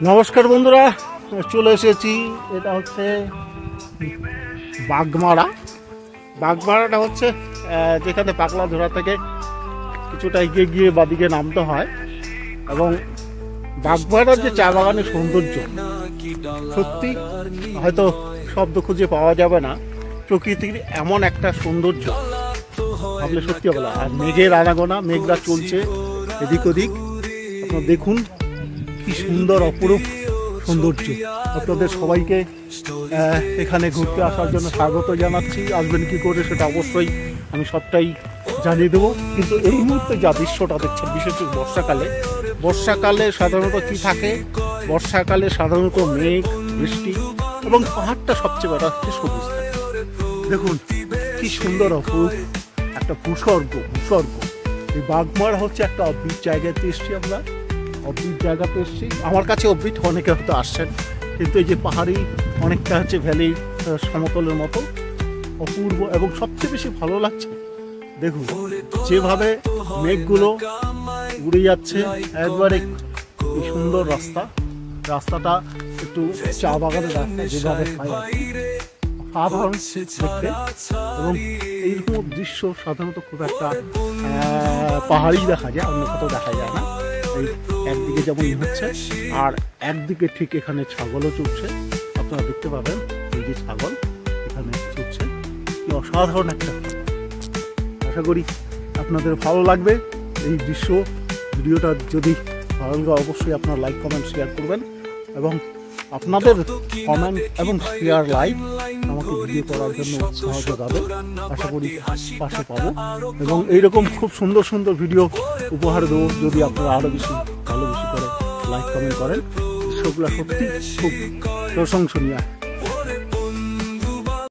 নমস্কার বন্ধুরা, চলে এসেছি। এটা হচ্ছে বাগমারা। বাগমারাটা হচ্ছে যেখানে পাগলাঝোড়া থেকে কিছুটা এগিয়ে গিয়ে বাদিকে নামতে হয়। এবং বাগমারার যে চা বাগানের সৌন্দর্য সত্যি হয়তো শব্দ খুঁজে পাওয়া যাবে না। প্রকৃতির এমন একটা সৌন্দর্য ভাবলে সত্যি হবে না। আর মেঘের আনাগোনা, মেঘরা চলছে এদিক ওদিক। আপনারা দেখুন কি সুন্দর অপরূপ সৌন্দর্য। আপনাদের সবাইকে এখানে ঘুরতে আসার জন্য স্বাগত জানাচ্ছি। আসবেন কি করে সেটা অবশ্যই আমি সবটাই জানিয়ে দেবো। কিন্তু এই মুহূর্তে যা দৃশ্যটা দেখছেন, বিশেষ করে বর্ষাকালে সাধারণত কি থাকে, বর্ষাকালে সাধারণত মেঘ, বৃষ্টি এবং পাহাড়টা সবচেয়ে বড় হচ্ছে সবুজ থাকে। দেখুন কি সুন্দর অপরূপ একটা ভূস্বর্গ। এই বাগমারা হচ্ছে একটা অদ্ভুত জায়গাতে এসছি আমরা, অদ্ভুত জায়গাতে এসছি। আমার কাছে অদ্ভুত, অনেকে হয়তো আসছেন, কিন্তু এই যে পাহাড়ি অনেকটা হচ্ছে ভ্যালি সমতলের মতো অপূর্ব। এবং সবচেয়ে বেশি ভালো লাগছে দেখুন যেভাবে মেঘগুলো উড়ে যাচ্ছে একবারে। এই সুন্দর রাস্তাটা একটু চা বাগানের রাস্তা যেভাবে সাধারণ দেখতে। এবং এইরকম দৃশ্য সাধারণত খুব একটা পাহাড়ি দেখা যায়, অন্য কোথাও দেখা যায় না। এই একদিকে যেমন হচ্ছে, আর একদিকে ঠিক এখানে ছাগলও চড়ছে। আপনারা দেখতে পাবেন এই যে ছাগল এখানে চড়ছে। কি অসাধারণ একটা। আশা করি আপনাদের ভালো লাগবে এই দৃশ্য। ভিডিওটা যদি ভালো লাগে অবশ্যই আপনারা লাইক, কমেন্ট, শেয়ার করবেন। এবং আপনাদের কমেন্ট এবং শেয়ার, লাইক আমাকে ভিডিও করার জন্য উৎসাহ যোগাবে। আশা করি পাশে পাবো এবং এইরকম খুব সুন্দর সুন্দর ভিডিও উপহার দেবো যদি আপনারা আরও বেশি করে লাইক, কমেন্ট করেন। সেগুলো সত্যি খুব প্রশংসনীয়।